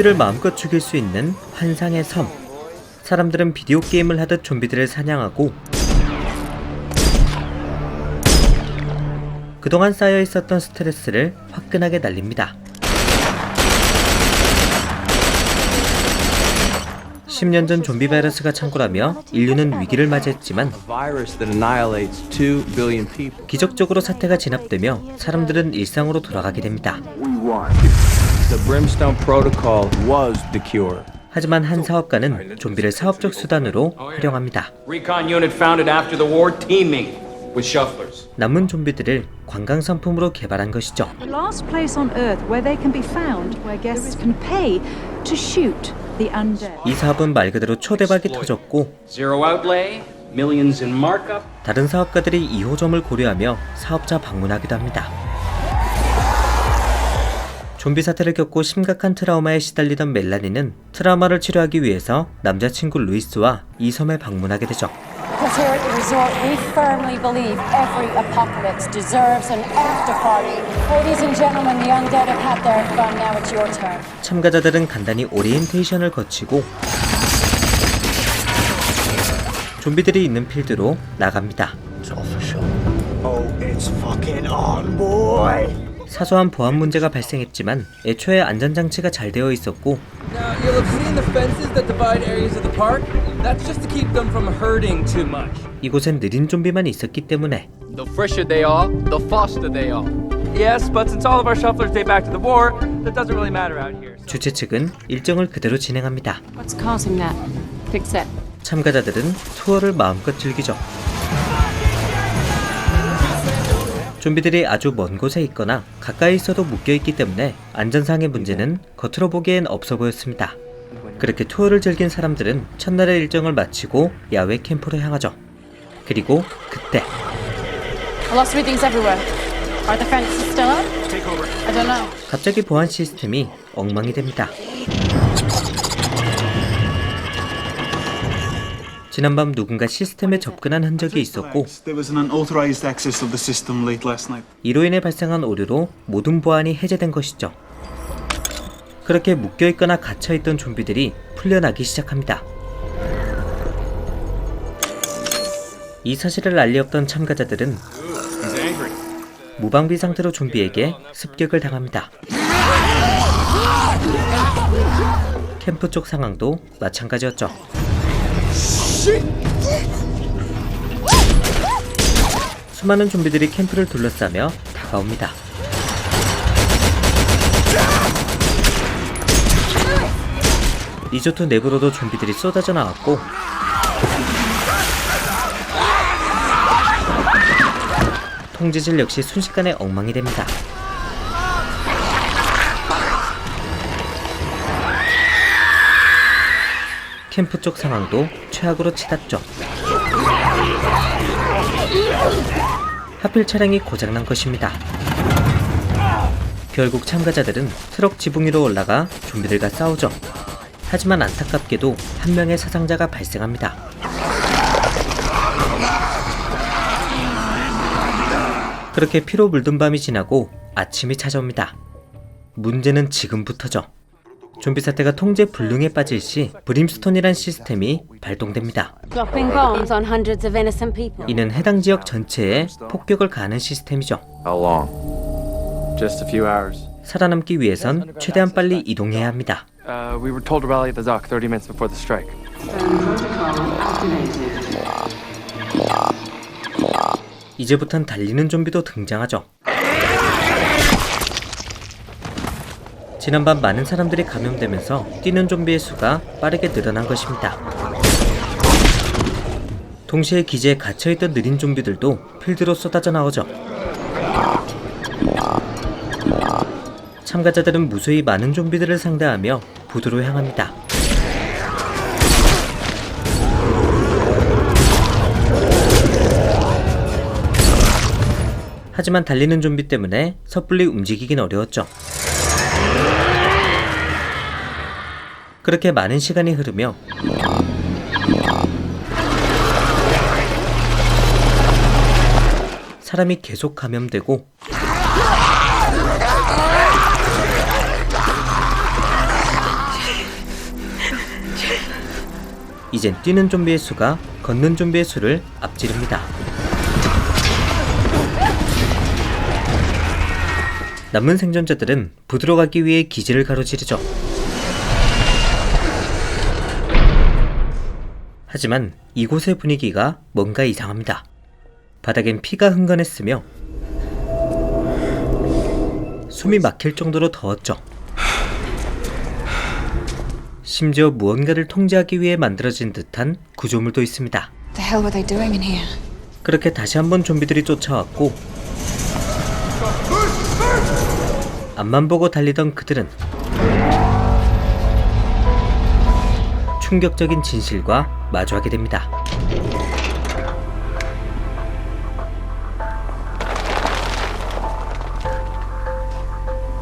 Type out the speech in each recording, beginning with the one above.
좀비를 마음껏 죽일 수 있는 환상의 섬. 사람들은 비디오 게임을 하듯 좀비들을 사냥하고 그동안 쌓여 있었던 스트레스를 화끈하게 날립니다. 10년 전 좀비 바이러스가 창궐하며 인류는 위기를 맞이했지만 기적적으로 사태가 진압되며 사람들은 일상으로 돌아가게 됩니다. 하지만 한 사업가는 좀비를 사업적 수단으로 활용합니다. 남은 좀비들을 관광 상품으로 개발한 것이죠. The last place on Earth where they can be found, where guests can pay to shoot the undead. 이 사업은 말 그대로 초대박이 터졌고 다른 사업가들이 2호점을 고려하며 사업자 방문하기도 합니다. 좀비 사태를 겪고 심각한 트라우마에 시달리던 멜라니는 트라우마를 치료하기 위해서 남자친구 루이스와 이 섬에 방문하게 되죠. Because here at the resort, we firmly believe every apocalypse deserves an after party. Ladies and gentlemen, the undead have had their fun. Now it's your turn. 참가자들은 간단히 오리엔테이션을 거치고 좀비들이 있는 필드로 나갑니다. 사소한 보안 문제가 발생했지만 애초에 안전장치가 잘 되어 있었고 Now, you'll have seen the fences that divide areas of the park. That's just to keep them from hurting too much. 이곳엔 느린 좀비만 있었기 때문에 The fresher they are, the faster they are. Yes, but since all of our shufflers date back to the war, that doesn't really matter out here. 주최 측은 일정을 그대로 진행합니다. What's causing that? Fix it. 참가자들은 투어를 마음껏 즐기죠. 좀비들이 아주 먼 곳에 있거나 가까이 있어도 묶여있기 때문에 안전상의 문제는 겉으로 보기엔 없어 보였습니다. 그렇게 투어를 즐긴 사람들은 첫날의 일정을 마치고 야외 캠프로 향하죠. 그리고 그때 I lost readings everywhere. Are the fences still up? I don't know. 갑자기 보안 시스템이 엉망이 됩니다. 지난밤 누군가 시스템에 접근한 흔적이 있었고 이로 인해 발생한 오류로 모든 보안이 해제된 것이죠. 그렇게 묶여있거나 갇혀있던 좀비들이 풀려나기 시작합니다. 이 사실을 알리 없던 참가자들은 무방비 상태로 좀비에게 습격을 당합니다. 캠프 쪽 상황도 마찬가지였죠. 수많은 좀비들이 캠프를 둘러싸며 다가옵니다. 리조트 내부로도 좀비들이 쏟아져 나왔고 통제질 역시 순식간에 엉망이 됩니다. 캠프 쪽 상황도 최악으로 치닫죠. 하필 차량이 고장난 것입니다. 결국 참가자들은 트럭 지붕 위로 올라가 좀비들과 싸우죠. 하지만 안타깝게도 한 명의 사상자가 발생합니다. 그렇게 피로 물든 밤이 지나고 아침이 찾아옵니다. 문제는 지금부터죠. 좀비 사태가 통제 불능에 빠질 시 브림스톤이란 시스템이 발동됩니다. Dropping bombs on hundreds of innocent people. 이는 해당 지역 전체에 폭격을 가하는 시스템이죠. How long? Just a few hours. 살아남기 위해선 최대한 빨리 이동해야 합니다. We were told to rally at the dock 30 minutes before the strike. 이제부턴 달리는 좀비도 등장하죠. 지난밤 많은 사람들이 감염되면서 뛰는 좀비의 수가 빠르게 늘어난 것입니다. 동시에 기지에 갇혀있던 느린 좀비들도 필드로 쏟아져 나오죠. 참가자들은 무수히 많은 좀비들을 상대하며 부두로 향합니다. 하지만 달리는 좀비 때문에 섣불리 움직이긴 어려웠죠. 그렇게 많은 시간이 흐르며 사람이 계속 감염되고 이젠 뛰는 좀비의 수가 걷는 좀비의 수를 앞지릅니다. 남은 생존자들은 부두로 가기 위해 기지를 가로지르죠. 하지만 이곳의 분위기가 뭔가 이상합니다. 바닥엔 피가 흥건했으며 숨이 막힐 정도로 더웠죠. 심지어 무언가를 통제하기 위해 만들어진 듯한 구조물도 있습니다. The hell were they doing in here? 그렇게 다시 한번 좀비들이 쫓아왔고 앞만 보고 달리던 그들은 충격적인 진실과 마주하게 됩니다.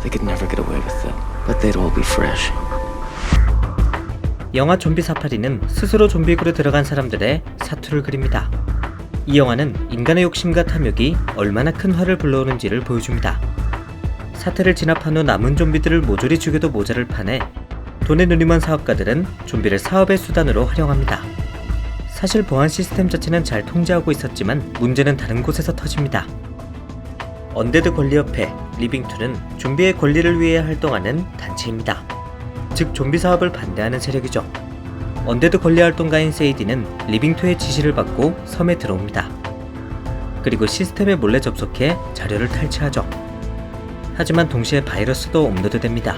They could never get away with it, but they'd all be fresh. 영화 좀비 사파리는 스스로 좀비굴에 들어간 사람들의 사투를 그립니다. 이 영화는 인간의 욕심과 탐욕이 얼마나 큰 화를 불러오는지를 보여줍니다. 사태를 진압한 후 남은 좀비들을 모조리 죽여도 모자를 판에 돈에 눈이 먼 사업가들은 좀비를 사업의 수단으로 활용합니다. 사실 보안 시스템 자체는 잘 통제하고 있었지만 문제는 다른 곳에서 터집니다. 언데드 권리협회 리빙2는 좀비의 권리를 위해 활동하는 단체입니다. 즉 좀비 사업을 반대하는 세력이죠. 언데드 권리 활동가인 세이디는 리빙2의 지시를 받고 섬에 들어옵니다. 그리고 시스템에 몰래 접속해 자료를 탈취하죠. 하지만 동시에 바이러스도 업로드됩니다.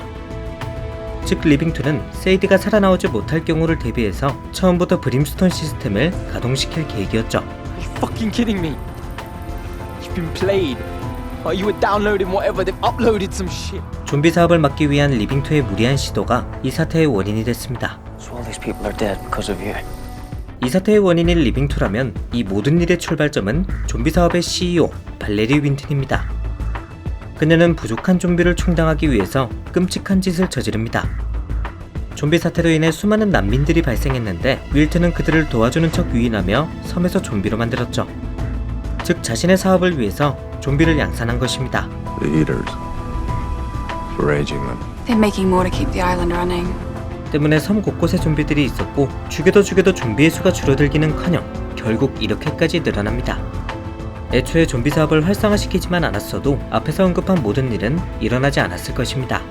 즉 리빙2는 세이디가 살아나오지 못할 경우를 대비해서 처음부터 브림스톤 시스템을 가동시킬 계획이었죠. Are you fucking kidding me? You've been played. You were downloading whatever, they've uploaded some shit. 좀비 사업을 막기 위한 리빙2의 무리한 시도가 이 사태의 원인이 됐습니다. So all these people are dead because of you. 이 사태의 원인인 리빙2라면 이 모든 일의 출발점은 좀비 사업의 CEO 발레리 윈튼입니다. 그녀는 부족한 좀비를 충당하기 위해서 끔찍한 짓을 저지릅니다. 좀비 사태로 인해 수많은 난민들이 발생했는데 윌튼은 그들을 도와주는 척 유인하며 섬에서 좀비로 만들었죠. 즉 자신의 사업을 위해서 좀비를 양산한 것입니다. The eaters. Foraging them. They're making more to keep the island running. 때문에 섬 곳곳에 좀비들이 있었고 죽여도 좀비의 수가 줄어들기는커녕 결국 이렇게까지 늘어납니다. 애초에 좀비 사업을 활성화시키지만 않았어도 앞에서 언급한 모든 일은 일어나지 않았을 것입니다.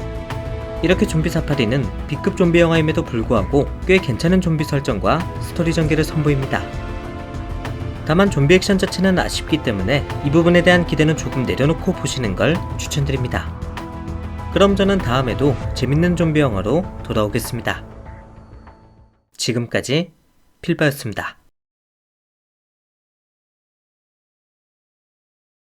이렇게 좀비 사파리는 B급 좀비 영화임에도 불구하고 꽤 괜찮은 좀비 설정과 스토리 전개를 선보입니다. 다만 좀비 액션 자체는 아쉽기 때문에 이 부분에 대한 기대는 조금 내려놓고 보시는 걸 추천드립니다. 그럼 저는 다음에도 재밌는 좀비 영화로 돌아오겠습니다. 지금까지 필바였습니다.